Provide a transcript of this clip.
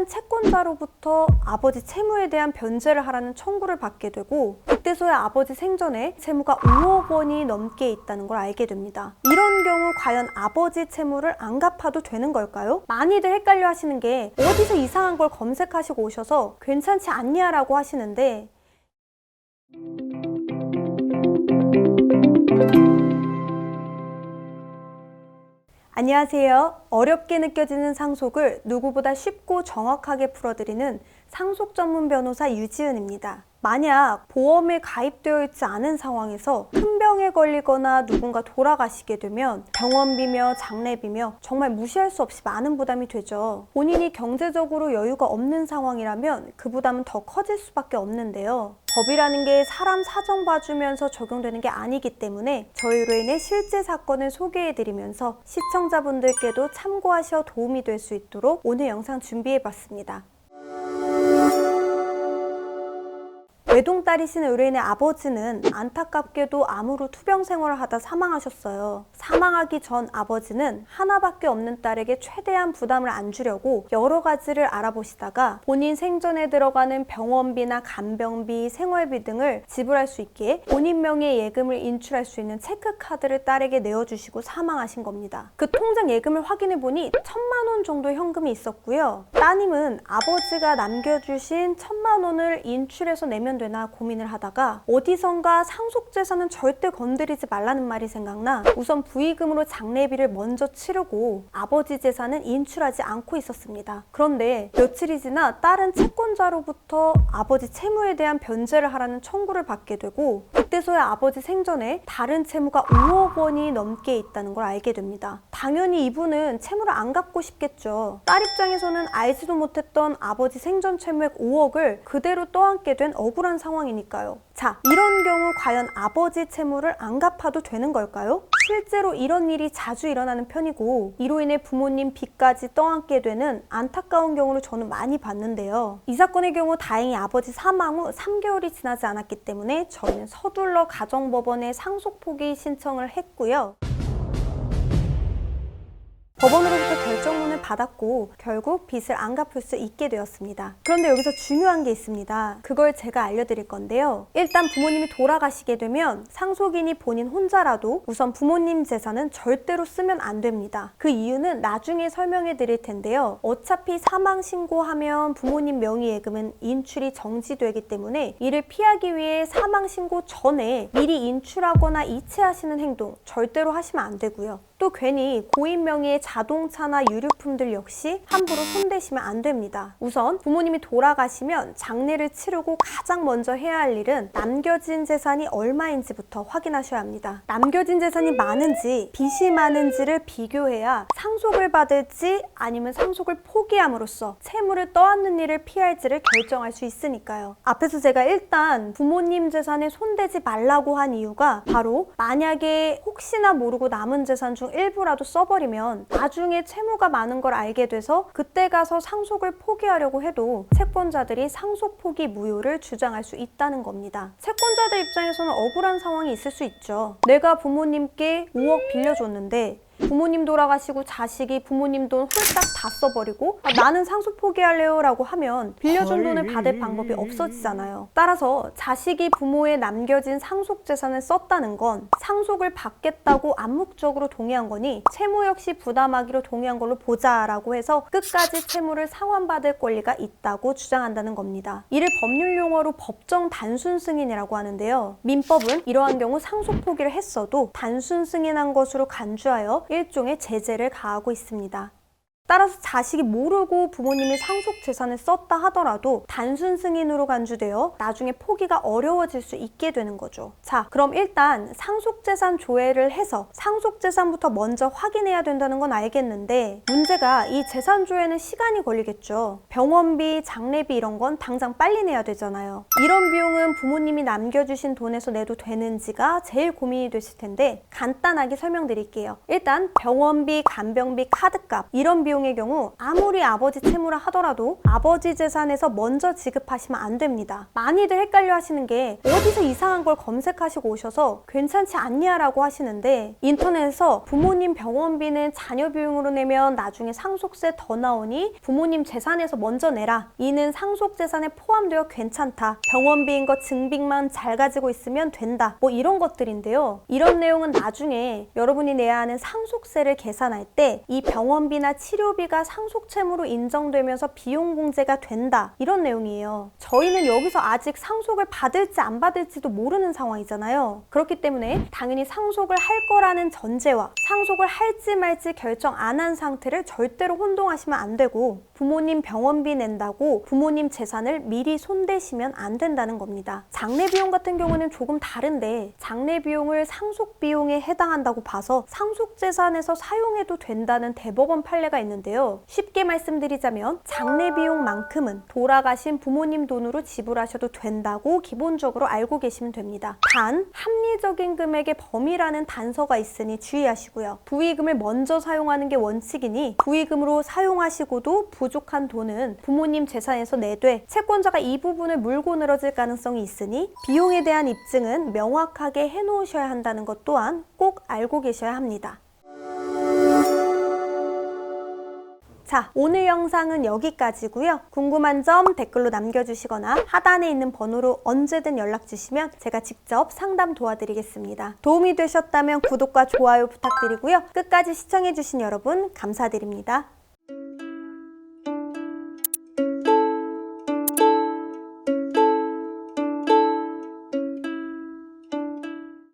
다른 채권자로부터 아버지 채무에 대한 변제를 하라는 청구를 받게 되고, 그때서야 아버지 생전에 채무가 5억 원이 넘게 있다는 걸 알게 됩니다. 이런 경우 과연 아버지 채무를 안 갚아도 되는 걸까요? 많이들 헷갈려 하시는 게 어디서 이상한 걸 검색하시고 오셔서 괜찮지 않냐 라고 하시는데, 안녕하세요. 어렵게 느껴지는 상속을 누구보다 쉽고 정확하게 풀어드리는 상속 전문 변호사 유지은입니다. 만약 보험에 가입되어 있지 않은 상황에서 큰 병에 걸리거나 누군가 돌아가시게 되면 병원비며 장례비며 정말 무시할 수 없이 많은 부담이 되죠. 본인이 경제적으로 여유가 없는 상황이라면 그 부담은 더 커질 수밖에 없는데요. 법이라는 게 사람 사정 봐주면서 적용되는 게 아니기 때문에 저희로 인해 실제 사건을 소개해드리면서 시청자분들께도 참고하셔 도움이 될 수 있도록 오늘 영상 준비해봤습니다. 외동딸이신 의뢰인의 아버지는 안타깝게도 암으로 투병 생활을 하다 사망하셨어요. 사망하기 전 아버지는 하나밖에 없는 딸에게 최대한 부담을 안 주려고 여러 가지를 알아보시다가 본인 생전에 들어가는 병원비나 간병비, 생활비 등을 지불할 수 있게 본인 명의의 예금을 인출할 수 있는 체크카드를 딸에게 내어주시고 사망하신 겁니다. 그 통장 예금을 확인해보니 1,000만 원 정도 현금이 있었고요. 따님은 아버지가 남겨주신 1,000만 원을 인출해서 내면 되나 고민을 하다가 어디선가 상속재산은 절대 건드리지 말라는 말이 생각나 우선 부의금으로 장례비를 먼저 치르고 아버지 재산은 인출하지 않고 있었습니다. 그런데 며칠이 지나 딸은 채권자로부터 아버지 채무에 대한 변제를 하라는 청구를 받게 되고, 그때서야 아버지 생전에 다른 채무가 5억 원이 넘게 있다는 걸 알게 됩니다. 당연히 이분은 채무를 안 갚고 싶겠죠. 딸 입장에서는 알지도 못했던 아버지 생전 채무액 5억을 그대로 떠안게 된 억울한 상황이니까요. 자, 이런 경우 과연 아버지 채무를 안 갚아도 되는 걸까요? 실제로 이런 일이 자주 일어나는 편이고, 이로 인해 부모님 빚까지 떠안게 되는 안타까운 경우를 저는 많이 봤는데요. 이 사건의 경우 다행히 아버지 사망 후 3개월이 지나지 않았기 때문에 저희는 서둘러 가정법원에 상속 포기 신청을 했고요. 법원으로부터 결정문을 받았고 결국 빚을 안 갚을 수 있게 되었습니다. 그런데 여기서 중요한 게 있습니다. 그걸 제가 알려드릴 건데요. 일단 부모님이 돌아가시게 되면 상속인이 본인 혼자라도 우선 부모님 재산은 절대로 쓰면 안 됩니다. 그 이유는 나중에 설명해 드릴 텐데요. 어차피 사망 신고하면 부모님 명의 예금은 인출이 정지되기 때문에 이를 피하기 위해 사망 신고 전에 미리 인출하거나 이체하시는 행동 절대로 하시면 안 되고요. 또 괜히 고인 명의의 자동차나 유류품들 역시 함부로 손대시면 안 됩니다. 우선 부모님이 돌아가시면 장례를 치르고 가장 먼저 해야 할 일은 남겨진 재산이 얼마인지부터 확인하셔야 합니다. 남겨진 재산이 많은지 빚이 많은지를 비교해야 상속을 받을지 아니면 상속을 포기함으로써 채무를 떠안는 일을 피할지를 결정할 수 있으니까요. 앞에서 제가 일단 부모님 재산에 손대지 말라고 한 이유가 바로 만약에 혹시나 모르고 남은 재산 중 일부라도 써버리면 나중에 채무가 많은 걸 알게 돼서 그때 가서 상속을 포기하려고 해도 채권자들이 상속 포기 무효를 주장할 수 있다는 겁니다. 채권자들 입장에서는 억울한 상황이 있을 수 있죠. 내가 부모님께 5억 빌려줬는데 부모님 돌아가시고 자식이 부모님 돈 홀딱 다 써버리고 나는 상속 포기할래요 라고 하면 빌려준 돈을 받을 방법이 없어지잖아요. 따라서 자식이 부모에 남겨진 상속 재산을 썼다는 건 상속을 받겠다고 암묵적으로 동의한 거니 채무 역시 부담하기로 동의한 걸로 보자 라고 해서 끝까지 채무를 상환받을 권리가 있다고 주장한다는 겁니다. 이를 법률 용어로 법정 단순 승인이라고 하는데요. 민법은 이러한 경우 상속 포기를 했어도 단순 승인한 것으로 간주하여 일종의 제재를 가하고 있습니다. 따라서 자식이 모르고 부모님이 상속 재산을 썼다 하더라도 단순 승인으로 간주되어 나중에 포기가 어려워질 수 있게 되는 거죠. 자, 그럼 일단 상속 재산 조회를 해서 상속 재산부터 먼저 확인해야 된다는 건 알겠는데 문제가 이 재산 조회는 시간이 걸리겠죠. 병원비, 장례비 이런 건 당장 빨리 내야 되잖아요. 이런 비용은 부모님이 남겨주신 돈에서 내도 되는지가 제일 고민이 되실 텐데 간단하게 설명드릴게요. 일단 병원비, 간병비, 카드값 이런 비용 비용의 경우 아무리 아버지 채무라 하더라도 아버지 재산에서 먼저 지급하시면 안 됩니다. 많이들 헷갈려 하시는 게 어디서 이상한 걸 검색하시고 오셔서 괜찮지 않냐 라고 하시는데, 인터넷에서 부모님 병원비는 자녀 비용으로 내면 나중에 상속세 더 나오니 부모님 재산에서 먼저 내라, 이는 상속 재산에 포함되어 괜찮다, 병원비인 거 증빙만 잘 가지고 있으면 된다, 뭐 이런 것들인데요. 이런 내용은 나중에 여러분이 내야 하는 상속세를 계산할 때 이 병원비나 치료비가 상속채무로 인정되면서 비용 공제가 된다, 이런 내용이에요. 저희는 여기서 아직 상속을 받을지 안 받을지도 모르는 상황이잖아요. 그렇기 때문에 당연히 상속을 할 거라는 전제와 상속을 할지 말지 결정 안 한 상태를 절대로 혼동하시면 안 되고, 부모님 병원비 낸다고 부모님 재산을 미리 손대시면 안 된다는 겁니다. 장례 비용 같은 경우는 조금 다른데, 장례 비용을 상속 비용에 해당한다고 봐서 상속 재산에서 사용해도 된다는 대법원 판례가 있는데요. 쉽게 말씀드리자면 장례 비용만큼은 돌아가신 부모님 돈으로 지불하셔도 된다고 기본적으로 알고 계시면 됩니다. 단 합리적인 금액의 범위라는 단서가 있으니 주의하시고요. 부의금을 먼저 사용하는 게 원칙이니 부의금으로 사용하시고도 부족한 돈은 부모님 재산에서 내되 채권자가 이 부분을 물고 늘어질 가능성이 있으니 비용에 대한 입증은 명확하게 해놓으셔야 한다는 것 또한 꼭 알고 계셔야 합니다. 자, 오늘 영상은 여기까지고요. 궁금한 점 댓글로 남겨주시거나 하단에 있는 번호로 언제든 연락주시면 제가 직접 상담 도와드리겠습니다. 도움이 되셨다면 구독과 좋아요 부탁드리고요. 끝까지 시청해주신 여러분 감사드립니다.